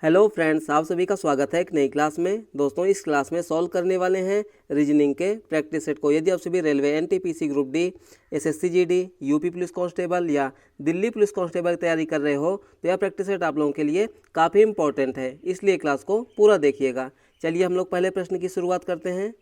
Hello friends, आप सभी का स्वागत है एक नई क्लास में। दोस्तों, इस क्लास में सॉल्व करने वाले हैं रीजनिंग के प्रैक्टिस सेट को। यदि आप सभी railway, NTPC group D, SSC GD, UP police constable या दिल्ली पुलिस कांस्टेबल की तैयारी कर रहे हो तो यह प्रैक्टिस सेट आप लोगों के लिए काफ़ी इंपॉर्टेंट है, इसलिए क्लास को पूरा देखिएगा। चलिए हम लोग पहले प्रश्न की शुरुआत करते हैं।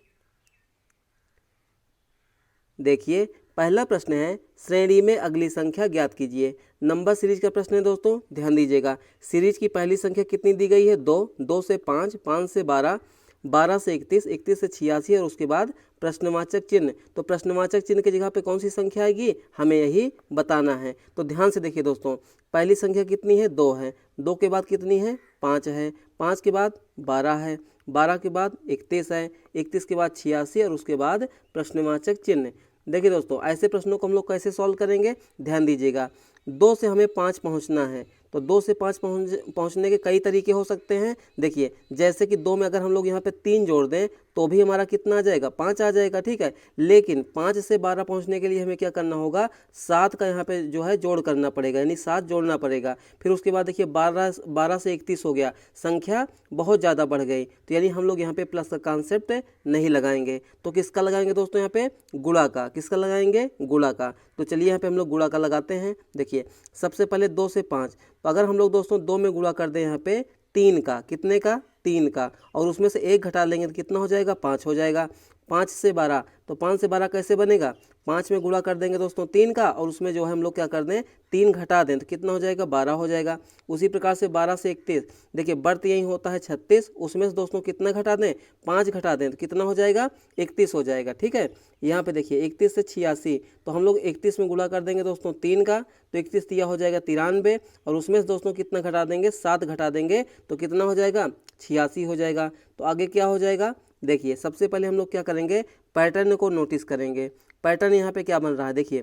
देखिए, पहला प्रश्न है, श्रेणी में अगली संख्या ज्ञात कीजिए। नंबर सीरीज का प्रश्न है दोस्तों, ध्यान दीजिएगा। सीरीज की पहली संख्या कितनी दी गई है? 2, 2 से 5, 5 से 12, 12 से 31, 31 से 86 और उसके बाद प्रश्नवाचक चिन्ह। तो प्रश्नवाचक चिन्ह की जगह पे कौन सी संख्या आएगी, हमें यही बताना है। तो ध्यान से देखिए दोस्तों, पहली संख्या कितनी है? 2 है। 2 के बाद कितनी है? 5 है। 5 के बाद 12 है। 12 के बाद 31 है। 31 के बाद 86 और उसके बाद प्रश्नवाचक चिन्ह। देखिए दोस्तों, ऐसे प्रश्नों को हम लोग कैसे सॉल्व करेंगे, ध्यान दीजिएगा। 2 से हमें 5 पहुंचना है, तो 2 से 5 पहुंचने के कई तरीके हो सकते हैं। देखिए, जैसे कि 2 में अगर हम लोग यहाँ पे 3 जोड़ दें तो भी हमारा कितना आ जाएगा? 5 आ जाएगा, ठीक है। लेकिन 5 से 12 पहुंचने के लिए हमें क्या करना होगा? 7 का यहाँ पे जो है जोड़ करना पड़ेगा, यानी 7 जोड़ना पड़ेगा। फिर उसके बाद देखिए 12 से 31 हो गया, संख्या बहुत ज़्यादा बढ़ गई, तो यानी हम लोग यहाँ पे प्लस का कॉन्सेप्ट नहीं लगाएंगे। तो किसका लगाएंगे दोस्तों? यहाँ पे गुणा का। किसका लगाएंगे? गुणा का। तो चलिए यहाँ पे हम लोग गुणा का लगाते हैं। देखिए, सबसे पहले 2 से 5, तो अगर हम लोग दोस्तों 2 में गुणा कर दें यहाँ पे 3 का, कितने का? 3 का, और उसमें से 1 घटा लेंगे तो कितना हो जाएगा? 5 हो जाएगा। 5 से 12, तो 5 से 12 कैसे बनेगा? 5 में गुणा कर देंगे दोस्तों 3 का, और उसमें जो है हम लोग क्या कर दें? 3 घटा दें तो कितना हो जाएगा? 12 हो जाएगा। उसी प्रकार से 12 से 31, देखिए बढ़त यही होता है 36, उसमें से दोस्तों कितना घटा दें? 5 घटा दें तो कितना हो जाएगा? 31 हो जाएगा, ठीक है। यहाँ पे देखिए 31 से 86, तो हम लोग 31 में गुणा कर देंगे दोस्तों 3 का, तो 31 तिया हो जाएगा 93, और उसमें से दोस्तों कितना घटा देंगे? 7 घटा देंगे तो कितना हो जाएगा? 86 हो जाएगा। तो आगे क्या हो जाएगा? देखिए, सबसे पहले हम लोग क्या करेंगे? पैटर्न को नोटिस करेंगे। पैटर्न यहाँ पे क्या बन रहा है? देखिए,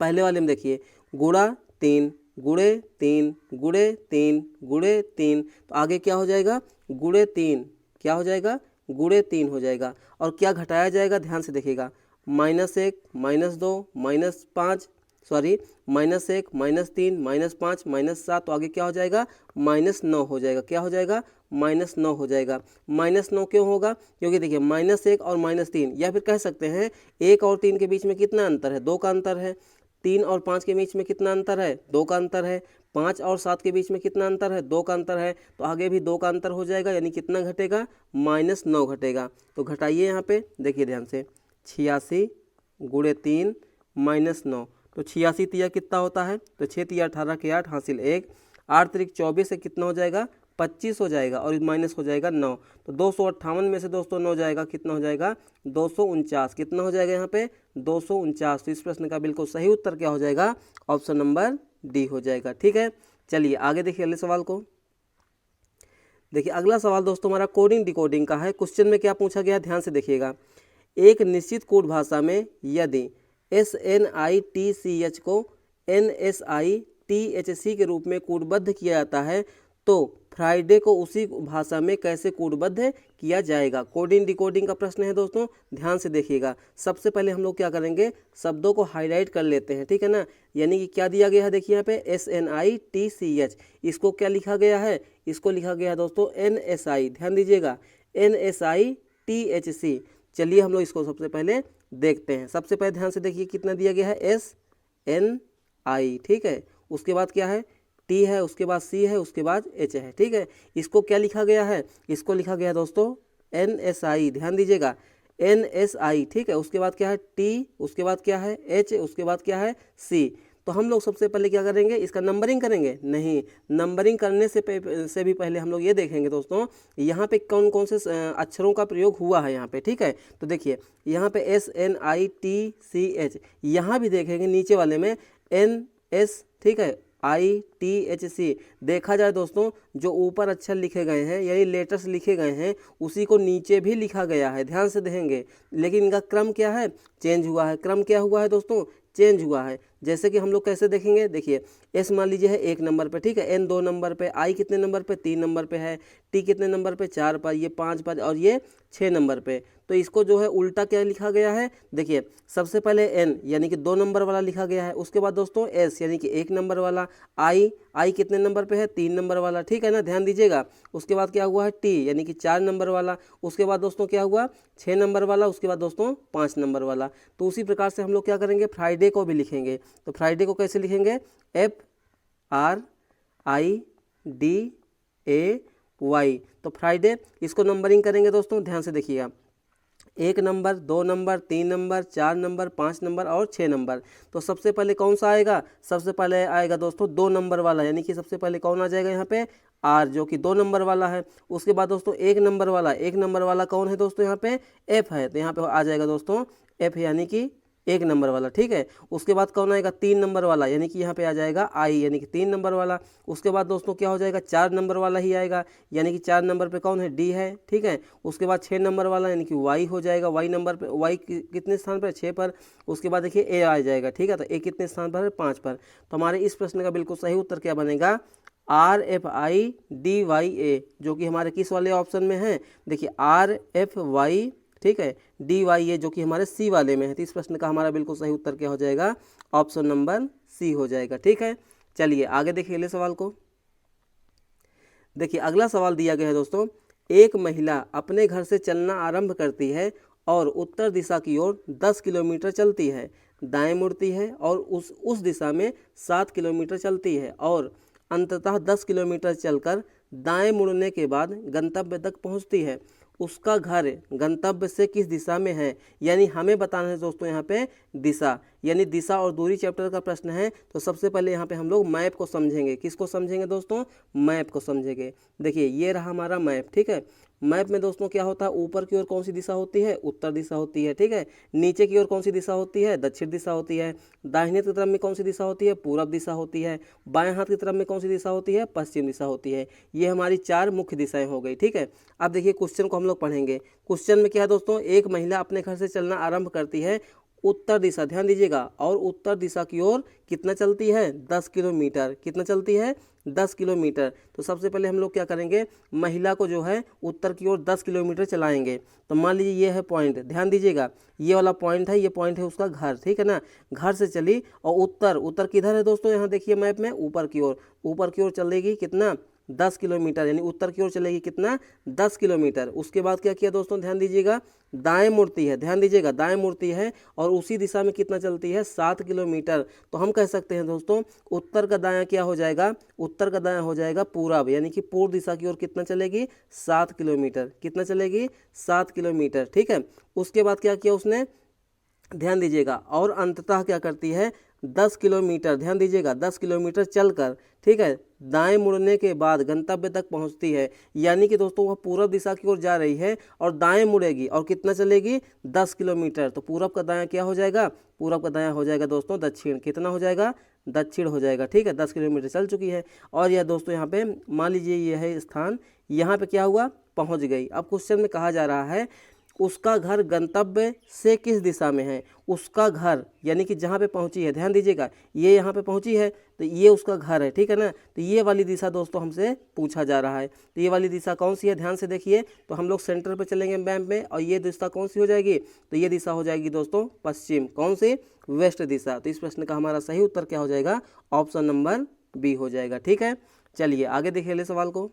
पहले वाले में देखिए, गुणा 3, गुणे 3, गुणे 3, गुणे 3, तो आगे क्या हो जाएगा? गुणे 3, क्या हो जाएगा? गुणे 3 हो जाएगा। और क्या घटाया जाएगा? ध्यान से देखिएगा, -1, -2, -5, सॉरी -1, -3, -5, -7, तो आगे क्या हो जाएगा? -9 हो जाएगा। क्या हो जाएगा? -9 हो जाएगा। -9 क्यों होगा? क्योंकि देखिए -1 और -3, या फिर कह सकते हैं 1 और 3 के बीच में कितना अंतर है? 2 का अंतर है। 3 और 5 के बीच में कितना अंतर है? 2 का अंतर है। 5 और 7 के बीच में कितना अंतर है? 2 का अंतर है। तो आगे भी 2 का अंतर हो जाएगा, यानी कितना घटेगा? -9 घटेगा। तो घटाइए यहाँ पे, देखिए ध्यान से, 86 गुणे 3 -9, तो 86 तिया कितना होता है? तो 6 तिया 18 के 8 हासिल 1, 8 त्रिक 24 से कितना हो जाएगा? 25 हो जाएगा, और माइनस हो जाएगा 9, तो 258 में से दोस्तों 9 जाएगा, कितना हो जाएगा? 249। कितना हो जाएगा यहाँ पे? 249। तो इस प्रश्न का बिल्कुल सही उत्तर क्या हो जाएगा? ऑप्शन नंबर डी हो जाएगा, ठीक है। चलिए आगे देखिए अगले सवाल को। देखिए, अगला सवाल दोस्तों हमारा कोडिंग डिकोडिंग का है। क्वेश्चन में क्या पूछा गया, ध्यान से देखिएगा। एक निश्चित कोड भाषा में यदि SNITCH को NSITHC के रूप में कोडबद्ध किया जाता है तो फ्राइडे को उसी भाषा में कैसे कोडबद्ध किया जाएगा? कोडिंग डिकोडिंग का प्रश्न है दोस्तों, ध्यान से देखिएगा। सबसे पहले हम लोग क्या करेंगे? शब्दों को हाईलाइट कर लेते हैं, ठीक है ना। यानी कि क्या दिया गया है? देखिए यहाँ पे SNITCH, इसको क्या लिखा गया है? इसको लिखा गया है दोस्तों NSI, ध्यान दीजिएगा, NSITHC। चलिए हम लोग इसको सबसे पहले देखते हैं। सबसे पहले ध्यान से देखिए कितना दिया गया है? SNI, ठीक है। उसके बाद क्या है? T है, उसके बाद C है, उसके बाद H है, ठीक है। इसको क्या लिखा गया है? इसको लिखा गया है दोस्तों NSI, ध्यान दीजिएगा, NSI, ठीक है। उसके बाद क्या है? T, उसके बाद क्या है? H, उसके बाद क्या है? C। तो हम लोग सबसे पहले क्या करेंगे? इसका नंबरिंग करेंगे? नहीं, नंबरिंग करने से भी पहले हम लोग ये देखेंगे दोस्तों यहाँ पे कौन कौन से अक्षरों का प्रयोग हुआ है यहाँ पे, ठीक है। तो देखिए यहाँ पे SNITCH, यहाँ भी देखेंगे नीचे वाले में NS, ठीक है, ITHC। देखा जाए दोस्तों, जो ऊपर अक्षर लिखे गए हैं यानी लेटर्स लिखे गए हैं उसी को नीचे भी लिखा गया है, ध्यान से देखेंगे। लेकिन इनका क्रम क्या है? चेंज हुआ है। क्रम क्या हुआ है दोस्तों? चेंज हुआ है। जैसे कि हम लोग कैसे देखेंगे, देखिए एस मान लीजिए है 1 नंबर पे, ठीक है, एन 2 नंबर पे, आई कितने नंबर पे 3 नंबर पे है, टी कितने नंबर पे 4 पर, ये 5 पर और ये 6 नंबर पे। तो इसको जो है उल्टा क्या लिखा गया है, देखिए सबसे पहले एन यानी कि 2 नंबर वाला लिखा गया है, उसके बाद दोस्तों एस यानी कि 1 नंबर वाला, आई कितने नंबर पे है 3 नंबर वाला, ठीक है ना, ध्यान दीजिएगा। उसके बाद क्या हुआ है टी यानी कि 4 नंबर वाला, उसके बाद दोस्तों क्या हुआ 6 नंबर वाला, उसके बाद दोस्तों 5 नंबर वाला। तो उसी प्रकार से हम लोग क्या करेंगे, फ्राइडे को भी लिखेंगे। तो फ्राइडे को कैसे लिखेंगे, FRIDAY। तो फ्राइडे इसको नंबरिंग करेंगे दोस्तों, ध्यान से देखिएगा, 1 number, 2 number, 3 number, 4 number, 5 number और 6 नंबर। तो सबसे पहले कौन सा आएगा, सबसे पहले आएगा दोस्तों 2 नंबर वाला, यानी कि सबसे पहले कौन आ जाएगा यहाँ पे आर, जो कि 2 नंबर वाला है। उसके बाद दोस्तों 1 नंबर वाला, 1 नंबर वाला कौन है दोस्तों, यहाँ पे एफ है, तो यहाँ पे आ जाएगा दोस्तों एफ यानी कि 1 नंबर वाला, ठीक है। उसके बाद कौन आएगा 3 नंबर वाला, यानी कि यहाँ पे आ जाएगा आई यानी कि 3 नंबर वाला। उसके बाद दोस्तों क्या हो जाएगा 4 नंबर वाला ही आएगा, यानी कि 4 नंबर पे कौन है डी है, ठीक है। उसके बाद 6 नंबर वाला यानी कि वाई हो जाएगा, वाई नंबर पे, वाई कितने स्थान पर 6 पर। उसके बाद देखिए ए आ जाएगा, ठीक है, तो ए कितने स्थान पर है 5 पर। तो हमारे इस प्रश्न का बिल्कुल सही उत्तर क्या बनेगा, RFIDYA, जो कि हमारे किस वाले ऑप्शन में है, देखिए RFY, ठीक है, DYA जो कि हमारे सी वाले में है। तो इस प्रश्न का हमारा बिल्कुल सही उत्तर क्या हो जाएगा, ऑप्शन नंबर सी हो जाएगा, ठीक है। चलिए आगे देखिए अगले सवाल को। देखिए अगला सवाल दिया गया है दोस्तों, एक महिला अपने घर से चलना आरंभ करती है और उत्तर दिशा की ओर 10 किलोमीटर चलती है, दाएं मुड़ती है और उस दिशा में 7 किलोमीटर चलती है और अंततः 10 किलोमीटर चलकर दाएं मुड़ने के बाद गंतव्य तक पहुंचती है। उसका घर गंतव्य से किस दिशा में है, यानी हमें बताना है दोस्तों यहाँ पे दिशा, यानी दिशा और दूरी चैप्टर का प्रश्न है। तो सबसे पहले यहाँ पे हम लोग मैप को समझेंगे। किसको समझेंगे दोस्तों, मैप को समझेंगे। देखिए ये रहा हमारा मैप, ठीक है। मैप में दोस्तों क्या होता है, ऊपर की ओर कौन सी दिशा होती है, उत्तर दिशा होती है, ठीक है। नीचे की ओर कौन सी दिशा होती है, दक्षिण दिशा होती है। दाहिने की तरफ में कौन सी दिशा होती है, पूरब दिशा होती है। बाएं हाथ की तरफ में कौन सी दिशा होती है, पश्चिम दिशा होती है। ये हमारी 4 मुख्य दिशाएं हो गई, ठीक है। अब देखिए क्वेश्चन को हम लोग पढ़ेंगे। क्वेश्चन में क्या है दोस्तों, एक महिला अपने घर से चलना आरंभ करती है उत्तर दिशा, ध्यान दीजिएगा, और उत्तर दिशा की ओर कितना चलती है, 10 किलोमीटर। कितना चलती है, 10 किलोमीटर। तो सबसे पहले हम लोग क्या करेंगे, महिला को जो है उत्तर की ओर 10 किलोमीटर चलाएंगे। तो मान लीजिए ये है पॉइंट, ध्यान दीजिएगा, ये वाला पॉइंट है, ये पॉइंट है उसका घर, ठीक है ना। घर से चली और उत्तर किधर है दोस्तों, यहाँ देखिए मैप में ऊपर की ओर चलेगी कितना, 10 किलोमीटर, यानी उत्तर की ओर चलेगी कितना, 10 किलोमीटर। उसके बाद क्या किया दोस्तों, ध्यान दीजिएगा, दाएं मुड़ती है, ध्यान दीजिएगा, दाएं मुड़ती है और उसी दिशा में कितना चलती है, 7 किलोमीटर। तो हम कह सकते हैं दोस्तों उत्तर का दायां क्या हो जाएगा, उत्तर का दायां हो जाएगा पूरब, यानी कि पूर्व दिशा की ओर कितना चलेगी, 7 किलोमीटर। कितना चलेगी, 7 किलोमीटर, ठीक है। उसके बाद क्या किया उसने, ध्यान दीजिएगा, और अंततः क्या करती है, 10 किलोमीटर, ध्यान दीजिएगा, 10 किलोमीटर चलकर, ठीक है, दाएं मुड़ने के बाद गंतव्य तक पहुंचती है। यानी कि दोस्तों वह पूरब दिशा की ओर जा रही है और दाएं मुड़ेगी और कितना चलेगी, 10 किलोमीटर। तो पूरब का दायां क्या हो जाएगा, पूरब का दायां हो जाएगा दोस्तों दक्षिण। कितना हो जाएगा, दक्षिण हो जाएगा, ठीक है। 10 किलोमीटर चल चुकी है और यह दोस्तों यहाँ पे मान लीजिए ये है स्थान, यहाँ पे क्या हुआ, पहुँच गई। अब क्वेश्चन में कहा जा रहा है उसका घर गंतव्य से किस दिशा में है। उसका घर यानी कि जहाँ पे पहुँची है, ध्यान दीजिएगा, ये यहाँ पे पहुँची है तो ये उसका घर है, ठीक है ना। तो ये वाली दिशा दोस्तों हमसे पूछा जा रहा है। तो ये वाली दिशा कौन सी है, ध्यान से देखिए। तो हम लोग सेंटर पे चलेंगे मैप में और ये दिशा कौन सी हो जाएगी, तो ये दिशा हो जाएगी दोस्तों पश्चिम, कौन सी, वेस्ट दिशा। तो इस प्रश्न का हमारा सही उत्तर क्या हो जाएगा, ऑप्शन नंबर बी हो जाएगा, ठीक है। चलिए आगे देखिए अगले सवाल को।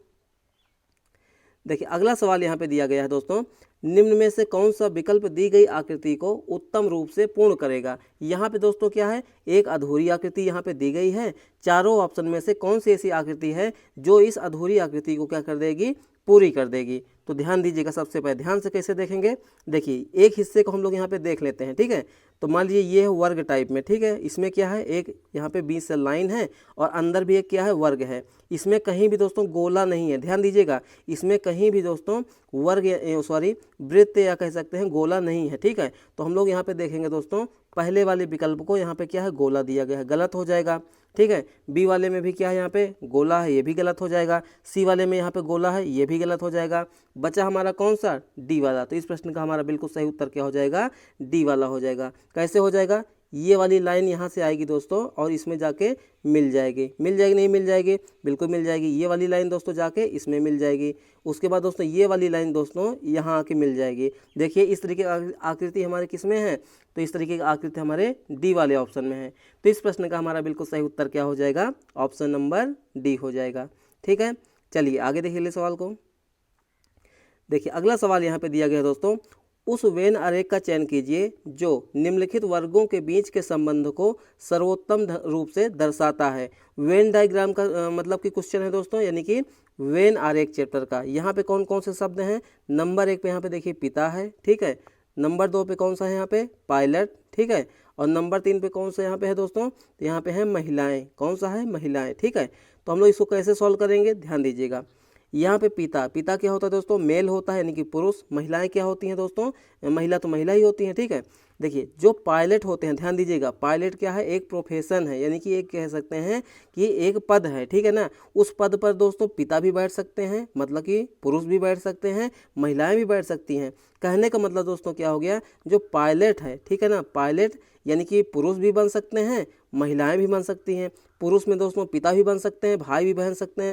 देखिए अगला सवाल यहाँ पे दिया गया है दोस्तों, निम्न में से कौन सा विकल्प दी गई आकृति को उत्तम रूप से पूर्ण करेगा। यहाँ पे दोस्तों क्या है, एक अधूरी आकृति यहाँ पे दी गई है। चारों ऑप्शन में से कौन सी ऐसी आकृति है जो इस अधूरी आकृति को क्या कर देगी, पूरी कर देगी। तो ध्यान दीजिएगा, सबसे पहले ध्यान से कैसे देखेंगे, देखिए एक हिस्से को हम लोग यहाँ पे देख लेते हैं, ठीक है। तो मान लीजिए ये है वर्ग टाइप में, ठीक है। इसमें क्या है, एक यहाँ पे बीच से लाइन है और अंदर भी एक क्या है, वर्ग है। इसमें कहीं भी दोस्तों गोला नहीं है, ध्यान दीजिएगा, इसमें कहीं भी दोस्तों वर्ग वृत्त या कह सकते हैं गोला नहीं है, ठीक है। तो हम लोग यहाँ पे देखेंगे दोस्तों, पहले वाले विकल्प को यहाँ पे क्या है, गोला दिया गया है, गलत हो जाएगा, ठीक है। बी वाले में भी क्या है, यहाँ पे गोला है, ये भी गलत हो जाएगा। सी वाले में यहाँ पे गोला है, ये भी गलत हो जाएगा। बचा हमारा कौन सा, डी वाला। तो इस प्रश्न का हमारा बिल्कुल सही उत्तर क्या हो जाएगा, डी वाला हो जाएगा। कैसे हो जाएगा, ये वाली लाइन यहाँ से आएगी दोस्तों और इसमें जाके मिल जाएगी, नहीं मिल जाएगी, बिल्कुल मिल जाएगी। ये वाली लाइन दोस्तों जाके इसमें मिल जाएगी। उसके बाद दोस्तों ये वाली लाइन दोस्तों यहाँ आके मिल जाएगी। देखिए इस तरीके की आकृति हमारे किस में है, तो इस तरीके की आकृति हमारे डी वाले ऑप्शन में है। तो इस प्रश्न का हमारा बिल्कुल सही उत्तर क्या हो जाएगा, ऑप्शन नंबर डी हो जाएगा। ठीक है, चलिए आगे देखिए अगले सवाल को। देखिए अगला सवाल यहाँ पे दिया गया है दोस्तों, उस वेन आरेख का चयन कीजिए जो निम्नलिखित वर्गों के बीच के संबंध को सर्वोत्तम रूप से दर्शाता है। वेन डायग्राम का मतलब कि क्वेश्चन है दोस्तों, यानी कि वेन आरेख चैप्टर का। यहाँ पे कौन कौन से शब्द हैं, नंबर 1 पे यहाँ पे देखिए पिता है, ठीक है। नंबर 2 पे कौन सा है यहाँ पे, पायलट, ठीक है। और नंबर 3 पे कौन सा यहाँ पे है दोस्तों, तो यहाँ पे है महिलाएं। कौन सा है, महिलाएं, ठीक है। तो हम लोग इसको कैसे सॉल्व करेंगे, ध्यान दीजिएगा। यहाँ पे पिता क्या होता है दोस्तों, मेल होता है यानी कि पुरुष। महिलाएं क्या होती हैं दोस्तों, महिला तो महिला ही होती हैं, ठीक है। देखिए जो पायलट होते हैं, ध्यान दीजिएगा, पायलट क्या है, एक प्रोफेशन है, यानी कि एक कह सकते हैं कि एक पद है, ठीक है ना। उस पद पर दोस्तों पिता भी बैठ सकते हैं, मतलब कि पुरुष भी बैठ सकते हैं, महिलाएं भी बैठ सकती हैं। कहने का मतलब दोस्तों क्या हो गया, जो पायलट है, ठीक है ना, पायलट यानी कि पुरुष भी बन सकते हैं, महिलाएं भी बन सकती हैं। पुरुष में दोस्तों पिता भी बन सकते हैं, भाई भी बन सकते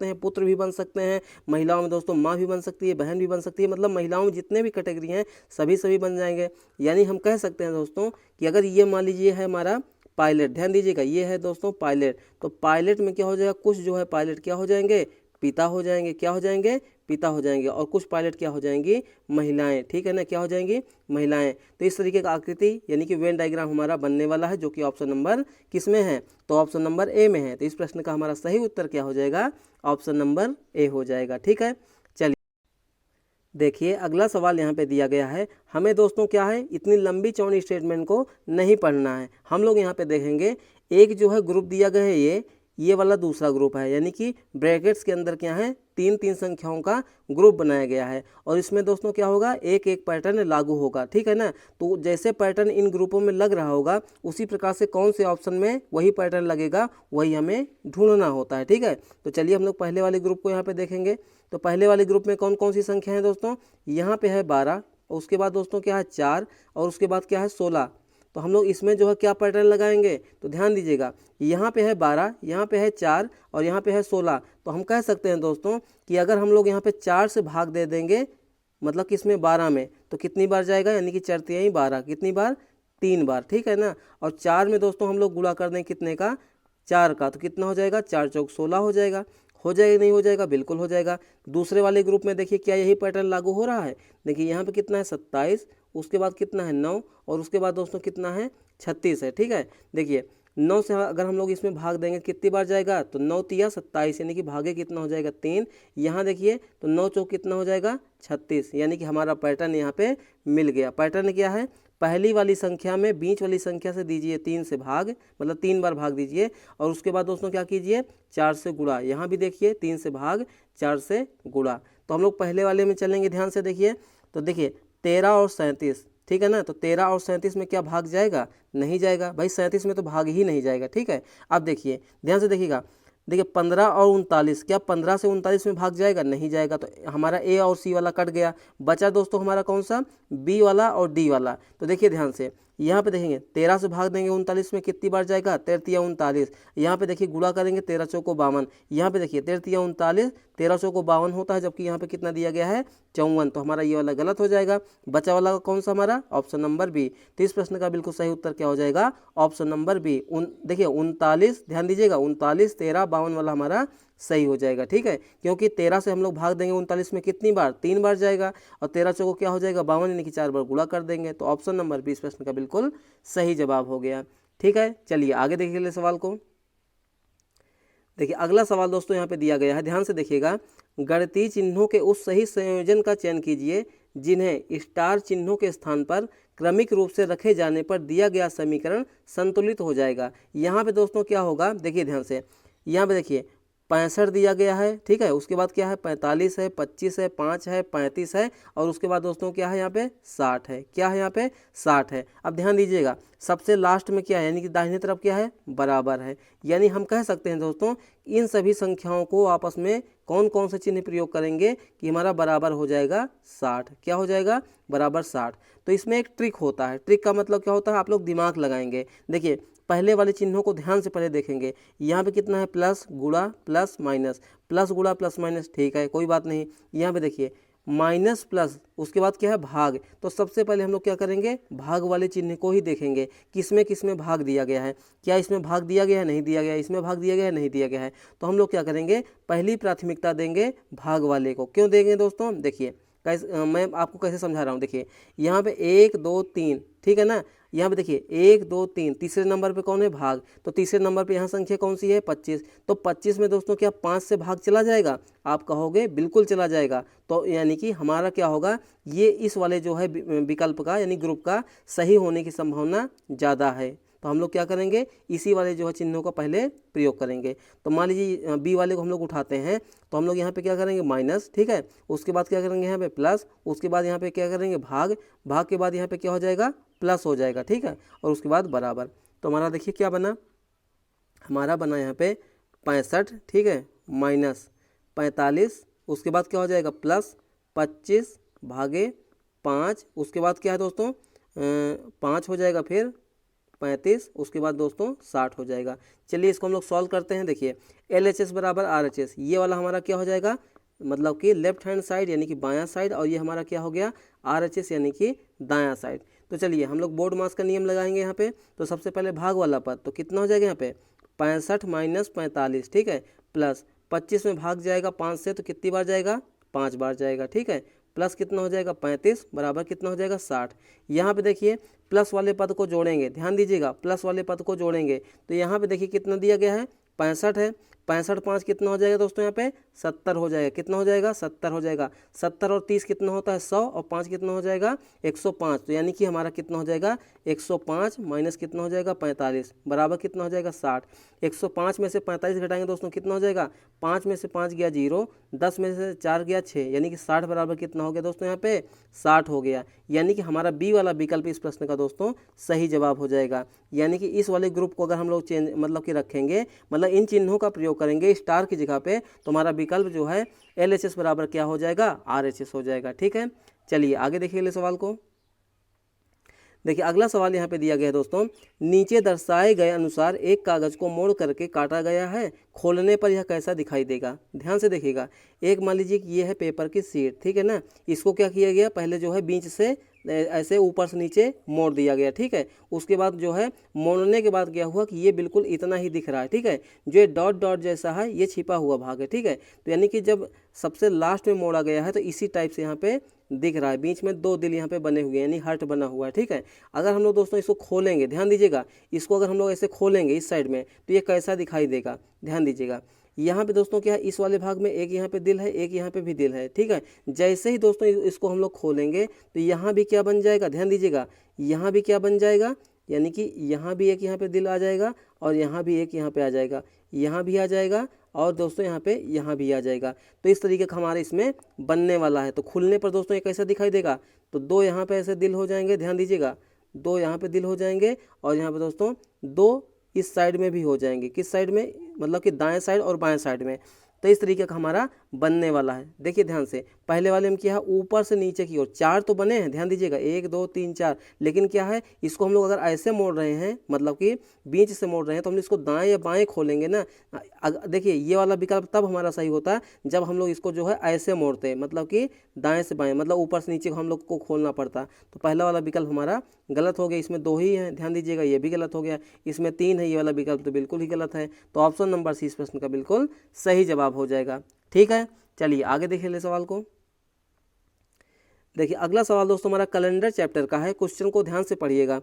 हैं, पुत्र भी बन सकते हैं। महिलाओं में दोस्तों माँ भी बन सकती है, बहन भी बन सकती है। मतलब महिलाओं में जितने भी कैटेगरी हैं सभी बन जाएंगे। यानी हम कह सकते हैं दोस्तों कि अगर ये मान लीजिए है हमारा पायलट, ध्यान दीजिएगा, ये है दोस्तों पायलट, तो पायलट में क्या हो जाएगा, कुछ जो है पायलट क्या हो जाएंगे, पिता हो जाएंगे, क्या हो जाएंगे, पिता हो जाएंगे। और कुछ पायलट क्या हो जाएंगी, महिलाएं, ठीक है ना, क्या हो जाएंगी, महिलाएं। तो इस तरीके का आकृति यानी कि वेन डायग्राम हमारा बनने वाला है, जो कि ऑप्शन नंबर किस में है, तो ऑप्शन नंबर ए में है। तो इस प्रश्न का हमारा सही उत्तर क्या हो जाएगा, ऑप्शन नंबर ए हो जाएगा। ठीक है, चलिए देखिए अगला सवाल यहाँ पे दिया गया है। हमें दोस्तों क्या है, इतनी लंबी चौड़ी स्टेटमेंट को नहीं पढ़ना है। हम लोग यहाँ पे देखेंगे एक जो है ग्रुप दिया गया है, ये वाला दूसरा ग्रुप है, यानी कि ब्रैकेट्स के अंदर क्या है, 3 संख्याओं का ग्रुप बनाया गया है। और इसमें दोस्तों क्या होगा, एक पैटर्न लागू होगा, ठीक है ना। तो जैसे पैटर्न इन ग्रुपों में लग रहा होगा, उसी प्रकार से कौन से ऑप्शन में वही पैटर्न लगेगा, वही हमें ढूंढना होता है, ठीक है। तो चलिए हम लोग पहले वाले ग्रुप को यहाँ पे देखेंगे। तो पहले वाले ग्रुप में कौन कौन सी संख्या है दोस्तों, यहाँ पे है 12, और उसके बाद दोस्तों क्या है 4, और उसके बाद क्या है 16। तो हम लोग इसमें जो है क्या पैटर्न लगाएंगे, तो ध्यान दीजिएगा, यहाँ पे है 12, यहाँ पे है 4 और यहाँ पे है 16। तो हम कह सकते हैं दोस्तों कि अगर हम लोग यहाँ पे 4 से भाग दे देंगे, मतलब कि इसमें 12 में, तो कितनी बार जाएगा, यानी कि 4 तिहाई 12, कितनी बार, 3 बार, ठीक है ना। और 4 में दोस्तों हम लोग गुणा कर दें कितने का, 4 का, तो कितना हो जाएगा, 4 चौक 16 हो जाएगा। हो जाएगा नहीं हो जाएगा, बिल्कुल हो जाएगा। दूसरे वाले ग्रुप में देखिए क्या यही पैटर्न लागू हो रहा है। देखिए यहाँ पे कितना है 27, उसके बाद कितना है 9, और उसके बाद दोस्तों कितना है 36 है, ठीक है। देखिए 9 से अगर हम लोग इसमें भाग देंगे कितनी बार जाएगा, तो 9 तिया 27, यानी कि भागे कितना हो जाएगा 3। यहाँ देखिए तो 9 चौक कितना हो जाएगा 36, यानी कि हमारा पैटर्न यहाँ पे मिल गया। पैटर्न क्या है, पहली वाली संख्या में बीच वाली संख्या से दीजिए 3 से भाग, मतलब 3 बार भाग दीजिए, और उसके बाद दोस्तों क्या कीजिए 4 से गुणा। यहाँ भी देखिए 3 से भाग 4 से गुणा। तो हम लोग पहले वाले में चलेंगे, ध्यान से देखिए। तो देखिए 13 और 37, ठीक है ना। तो 13 और 37 में क्या भाग जाएगा, नहीं जाएगा भाई, 37 में तो भाग ही नहीं जाएगा, ठीक है। अब देखिए ध्यान से देखिएगा, देखिए 15 और 39, क्या 15 से 39 में भाग जाएगा, नहीं जाएगा। तो हमारा ए और सी वाला कट गया, बचा दोस्तों हमारा कौन सा, बी वाला और डी वाला। तो देखिए ध्यान से यहाँ पे देखेंगे 13 से भाग देंगे 39 में कितनी बार जाएगा, 13 या 39। यहाँ पे देखिए गुणा करेंगे 13 चौको 52। यहाँ पे देखिए 13 या 39, 13 चौको 52 होता है, जबकि यहाँ पे कितना दिया गया है 54। तो हमारा ये वाला गलत हो जाएगा। बचा वाला कौन सा हमारा, ऑप्शन नंबर बी। तो इस प्रश्न का बिल्कुल सही उत्तर क्या हो जाएगा, ऑप्शन नंबर बी। देखिए 39, ध्यान दीजिएगा 39, 13, 52 वाला हमारा सही हो जाएगा, ठीक है। क्योंकि 13 से हम लोग भाग देंगे 39 में कितनी बार, 3 बार जाएगा, और 13 चौको क्या हो जाएगा 52, यानी कि 4 बार गुणा कर देंगे। तो ऑप्शन नंबर बी इस प्रश्न का बिल्कुल सही जवाब हो गया, ठीक है। चलिए आगे देखिए सवाल को। देखिए अगला सवाल दोस्तों यहाँ पे दिया गया है, ध्यान से देखिएगा। गणितीय चिन्हों के उस सही संयोजन का चयन कीजिए जिन्हें स्टार चिन्हों के स्थान पर क्रमिक रूप से रखे जाने पर दिया गया समीकरण संतुलित हो जाएगा। यहाँ पे दोस्तों क्या होगा, देखिए ध्यान से, यहाँ पे देखिए 65 दिया गया है, ठीक है। उसके बाद क्या है 45 है, 25 है, 5 है, 35 है और उसके बाद दोस्तों क्या है यहाँ पे 60 है। क्या है यहाँ पे 60 है। अब ध्यान दीजिएगा सबसे लास्ट में क्या है यानी कि दाहिने तरफ क्या है बराबर है। यानी हम कह सकते हैं दोस्तों इन सभी संख्याओं को आपस में कौन कौन से चिन्ह प्रयोग करेंगे कि हमारा बराबर हो जाएगा 60। क्या हो जाएगा बराबर 60। तो इसमें एक ट्रिक होता है। ट्रिक का मतलब क्या होता है आप लोग दिमाग लगाएंगे। देखिए पहले वाले चिन्हों को ध्यान से पहले देखेंगे। यहाँ पे कितना है प्लस गुणा प्लस माइनस, प्लस गुणा प्लस माइनस, ठीक है कोई बात नहीं। यहाँ पे देखिए माइनस प्लस उसके बाद क्या है भाग। तो सबसे पहले हम लोग क्या करेंगे भाग वाले चिन्ह को ही देखेंगे किसमें किसमें भाग दिया गया है। क्या इसमें भाग दिया गया है नहीं दिया गया है, इसमें भाग दिया गया है नहीं दिया गया है। तो हम लोग क्या करेंगे पहली प्राथमिकता देंगे भाग वाले को। क्यों देंगे दोस्तों देखिए कैसे मैं आपको कैसे समझा रहा हूँ। देखिए यहाँ पे 1 2 3 ठीक है ना। यहाँ पे देखिए 1 2 3 तीसरे नंबर पे कौन है भाग। तो तीसरे नंबर पे यहाँ संख्या कौन सी है 25। तो 25 में दोस्तों क्या 5 से भाग चला जाएगा। आप कहोगे बिल्कुल चला जाएगा। तो यानी कि हमारा क्या होगा ये इस वाले जो है विकल्प का यानी ग्रुप का सही होने की संभावना ज़्यादा है। तो हम लोग क्या करेंगे इसी वाले जो है चिन्हों का पहले प्रयोग करेंगे। तो मान लीजिए बी वाले को हम लोग उठाते हैं तो हम लोग यहाँ पे क्या करेंगे माइनस, ठीक है। उसके बाद क्या करेंगे यहाँ पे प्लस, उसके बाद यहाँ पे क्या करेंगे भाग, भाग के बाद यहाँ पे क्या हो जाएगा प्लस हो जाएगा, ठीक है। और उसके बाद बराबर। तो हमारा देखिए क्या बना, हमारा बना यहाँ पे 65, ठीक है, माइनस 45, उसके बाद क्या हो जाएगा प्लस 25 भागे 5, उसके बाद क्या है दोस्तों 5 हो जाएगा, फिर 35, उसके बाद दोस्तों 60 हो जाएगा। चलिए इसको हम लोग सॉल्व करते हैं। देखिए LHS बराबर RHS, ये वाला हमारा क्या हो जाएगा मतलब कि लेफ्ट हैंड साइड यानी कि बायां साइड, और ये हमारा क्या हो गया RHS यानी कि दायां साइड। तो चलिए हम लोग बोर्ड मास का नियम लगाएंगे यहाँ पे। तो सबसे पहले भाग वाला पद तो कितना हो जाएगा यहाँ पे 65 माइनस 45, ठीक है, प्लस 25 में भाग जाएगा 5 से तो कितनी बार जाएगा 5 बार जाएगा, ठीक है, प्लस कितना हो जाएगा 35 बराबर कितना हो जाएगा 60। यहाँ पे देखिए प्लस वाले पद को जोड़ेंगे, ध्यान दीजिएगा प्लस वाले पद को जोड़ेंगे तो यहाँ पे देखिए कितना दिया गया है 65 है, 65 5 कितना हो जाएगा दोस्तों यहाँ पे 70 हो जाएगा। कितना हो जाएगा 70 हो जाएगा। 70 और 30 कितना होता है 100 और 5 कितना हो जाएगा 105। तो यानी कि हमारा कितना हो जाएगा 105 माइनस कितना हो जाएगा 45 बराबर कितना हो जाएगा 60। 105 में से 45 घटाएंगे दोस्तों कितना हो जाएगा 5 में से 5 गया 0, 10 में से 4 गया 6, यानी कि 60 बराबर कितना हो गया दोस्तों यहाँ पे 60 हो गया। यानी कि हमारा बी वाला विकल्प इस प्रश्न का दोस्तों सही जवाब हो जाएगा। यानी कि इस वाले ग्रुप को अगर हम लोग चेंज मतलब कि रखेंगे मतलब इन चिन्हों का प्रयोग करेंगे स्टार की जगह पे तो हमारा विकल्प जो है LHS बराबर क्या हो जाएगा RHS हो जाएगा, ठीक है। चलिए आगे देखिए अगले सवाल को। देखिए अगला सवाल यहाँ पे दिया गया है दोस्तों, नीचे दर्शाए गए अनुसार एक कागज को मोड़ करके काटा गया है, खोलने पर यह कैसा दिखाई देगा। ध्यान से देखिएगा। एक मान लीजिए कि ये है पेपर की शीट, ठीक है ना, इसको क्या किया गया पहले जो है बीच से ऐसे ऊपर से नीचे मोड़ दिया गया, ठीक है। उसके बाद जो है मोड़ने के बाद क्या हुआ कि ये बिल्कुल इतना ही दिख रहा है, ठीक है, जो डॉट डॉट जैसा है ये छिपा हुआ भाग है, ठीक है। तो यानी कि जब सबसे लास्ट में मोड़ा गया है तो इसी टाइप से यहाँ पे दिख रहा है, बीच में 2 दिल यहाँ पे बने हुए हैं यानी हार्ट बना हुआ है, ठीक है। अगर हम लोग दोस्तों इसको खोलेंगे, ध्यान दीजिएगा, इसको अगर हम लोग ऐसे खोलेंगे इस साइड में तो ये कैसा दिखाई देगा, ध्यान दीजिएगा। यहाँ पे दोस्तों क्या है इस वाले भाग में एक यहाँ पे दिल है, एक यहाँ पे भी दिल है, ठीक है। जैसे ही दोस्तों इसको हम लोग खोलेंगे तो यहाँ भी क्या बन जाएगा, ध्यान दीजिएगा, यहाँ भी क्या बन जाएगा, यानी कि यहाँ भी एक यहाँ पे दिल आ जाएगा और यहाँ भी एक यहाँ पे आ जाएगा, यहाँ भी आ जाएगा और दोस्तों यहाँ भी आ जाएगा। तो इस तरीके का हमारे इसमें बनने वाला है। तो खुलने पर दोस्तों ये कैसा दिखाई देगा, तो 2 यहाँ पे ऐसे दिल हो जाएंगे, ध्यान दीजिएगा, 2 यहाँ पे दिल हो जाएंगे और यहाँ पे दोस्तों 2 इस साइड में भी हो जाएंगे। किस साइड में, मतलब कि दाएं साइड और बाएं साइड में। तो इस तरीके का हमारा बनने वाला है। देखिए ध्यान से, पहले वाले में क्या है ऊपर से नीचे की ओर 4 तो बने हैं, ध्यान दीजिएगा 1 2 3 4, लेकिन क्या है इसको हम लोग अगर ऐसे मोड़ रहे हैं मतलब कि बीच से मोड़ रहे हैं तो हम इसको दाएं या बाएं खोलेंगे ना। देखिए ये वाला विकल्प तब हमारा सही होता है जब हम लोग इसको जो है ऐसे मोड़ते हैं, मतलब कि दाएं से बाएं, मतलब ऊपर से नीचे हम लोग को खोलना पड़ता। तो पहला वाला विकल्प हमारा गलत हो गया, इसमें 2 ही हैं, ध्यान दीजिएगा, ये भी गलत हो गया, इसमें 3 है, ये वाला विकल्प तो बिल्कुल ही गलत है। तो ऑप्शन नंबर सी इस प्रश्न का बिल्कुल सही जवाब हो जाएगा, ठीक है। चलिए आगे देखिए ले सवाल को। देखिए अगला सवाल दोस्तों हमारा कैलेंडर चैप्टर का है। क्वेश्चन को ध्यान से पढ़िएगा।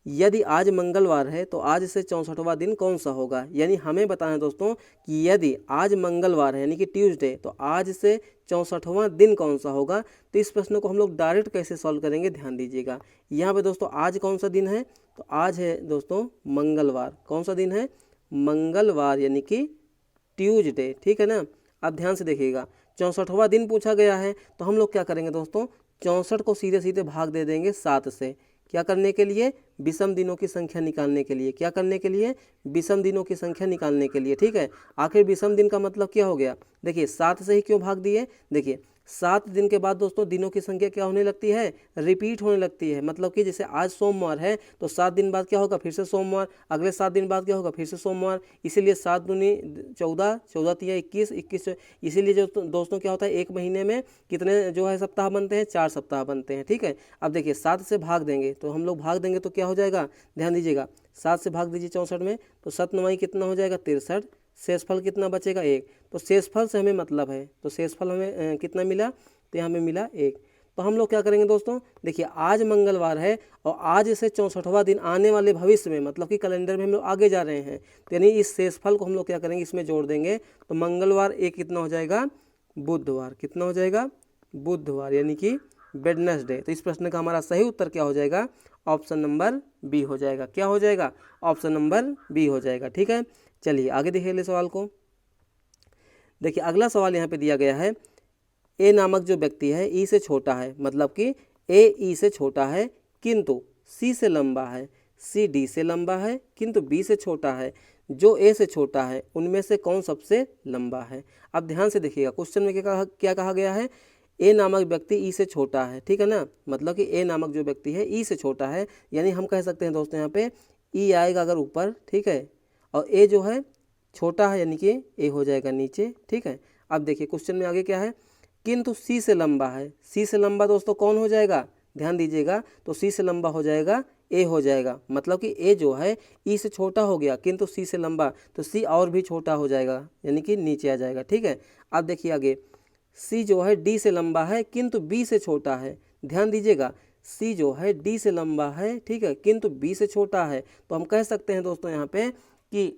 यदि आज मंगलवार है तो आज से 64वां दिन कौन सा होगा। यानी हमें बताना दोस्तों कि यदि आज मंगलवार है यानी कि ट्यूसडे, तो आज से 64वां दिन कौन सा होगा। तो इस प्रश्न को हम लोग डायरेक्ट कैसे सॉल्व करेंगे, ध्यान दीजिएगा। यहाँ पे दोस्तों आज कौन सा दिन है, तो आज है दोस्तों मंगलवार। कौन सा दिन है, मंगलवार, यानी कि ट्यूजडे, ठीक है ना। अब ध्यान से देखिएगा, 64वां दिन पूछा गया है, तो हम लोग क्या करेंगे दोस्तों, 64 को सीधे सीधे भाग दे देंगे 7 से। क्या करने के लिए, विषम दिनों की संख्या निकालने के लिए। क्या करने के लिए, विषम दिनों की संख्या निकालने के लिए, ठीक है। आखिर विषम दिन का मतलब क्या हो गया, देखिए 7 से ही क्यों भाग दिए, देखिए 7 दिन के बाद दोस्तों दिनों की संख्या क्या होने लगती है, रिपीट होने लगती है। मतलब कि जैसे आज सोमवार है तो 7 दिन बाद क्या होगा, फिर से सोमवार, अगले 7 दिन बाद क्या होगा, फिर से सोमवार। इसीलिए 7 दूनी 14, 14 तिया 21, 21। इसीलिए जो दोस्तों क्या होता है, एक महीने में कितने जो है सप्ताह बनते हैं, 4 सप्ताह बनते हैं, ठीक है। अब देखिए 7 से भाग देंगे, तो हम लोग भाग देंगे तो क्या हो जाएगा, ध्यान दीजिएगा, 7 से भाग दीजिए 64 में, तो 7 9 कितना हो जाएगा, 63। शेषफल कितना बचेगा, 1। तो शेषफल से हमें मतलब है, तो शेषफल हमें कितना मिला, तो यहाँ हमें मिला 1। तो हम लोग क्या करेंगे दोस्तों, देखिए आज मंगलवार है और आज से 64वां दिन आने वाले भविष्य में, मतलब कि कैलेंडर में हम लोग आगे जा रहे हैं, तो यानी इस शेषफल को हम लोग क्या करेंगे, इसमें जोड़ देंगे। तो मंगलवार 1 कितना हो जाएगा, बुधवार, कितना हो जाएगा, बुधवार, यानी कि वेडनेसडे। तो इस प्रश्न का हमारा सही उत्तर क्या हो जाएगा, ऑप्शन नंबर बी हो जाएगा। क्या हो जाएगा, ऑप्शन नंबर बी हो जाएगा, ठीक है। चलिए आगे देखिए अगले सवाल को। देखिए अगला सवाल यहाँ पे दिया गया है, ए नामक जो व्यक्ति है ई से छोटा है, मतलब कि ए ई से छोटा है किंतु सी से लंबा है, सी डी से लंबा है किंतु बी से छोटा है, जो ए से छोटा है उनमें से कौन सबसे लंबा है। अब ध्यान से देखिएगा, क्वेश्चन में क्या कहा गया है, ए नामक व्यक्ति ई से छोटा है, ठीक है ना। मतलब कि ए नामक जो व्यक्ति है ई से छोटा है, यानी हम कह सकते हैं दोस्तों यहाँ पे ई आएगा अगर ऊपर, ठीक है, और ए जो है छोटा है, यानी कि ए हो जाएगा नीचे, ठीक है। अब देखिए क्वेश्चन में आगे क्या है, किंतु सी से लंबा है। सी से लंबा दोस्तों कौन हो जाएगा, ध्यान दीजिएगा, तो सी से लंबा हो जाएगा ए हो जाएगा। मतलब कि ए जो है ई से छोटा हो गया किंतु सी से लंबा, तो सी और भी छोटा हो जाएगा, यानी कि नीचे आ जाएगा, ठीक है। अब देखिए आगे, सी जो है डी से लंबा है किंतु बी से छोटा है। ध्यान दीजिएगा, सी जो है डी से लंबा है, ठीक है, किंतु बी से छोटा है। तो हम कह सकते हैं दोस्तों यहाँ पे कि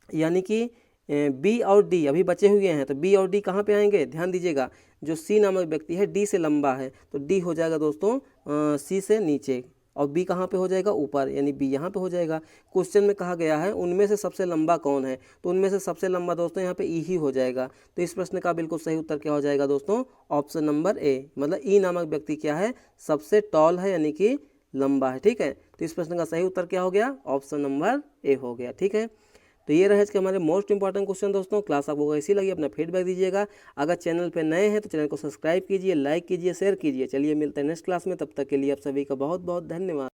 यानी कि बी और डी अभी बचे हुए हैं, तो बी और डी कहाँ पे आएंगे, ध्यान दीजिएगा, जो सी नामक व्यक्ति है डी से लंबा है, तो डी हो जाएगा दोस्तों सी से नीचे, और बी कहाँ पे हो जाएगा, ऊपर, यानी बी यहाँ पे हो जाएगा। क्वेश्चन में कहा गया है उनमें से सबसे लंबा कौन है, तो उनमें से सबसे लंबा दोस्तों यहाँ पे ई ही हो जाएगा। तो इस प्रश्न का बिल्कुल सही उत्तर क्या हो जाएगा दोस्तों, ऑप्शन नंबर ए, मतलब ई नामक व्यक्ति क्या है, सबसे टॉल है, यानी कि लंबा है, ठीक है। तो इस प्रश्न का सही उत्तर क्या हो गया, ऑप्शन नंबर ए हो गया, ठीक है। तो ये रहे इसके हमारे मोस्ट इंपॉर्टेंट क्वेश्चन दोस्तों। क्लास आपको कैसी लगी अपना फीडबैक दीजिएगा। अगर चैनल पे नए हैं तो चैनल को सब्सक्राइब कीजिए, लाइक कीजिए, शेयर कीजिए। चलिए मिलते हैं नेक्स्ट क्लास में, तब तक के लिए आप सभी का बहुत बहुत धन्यवाद।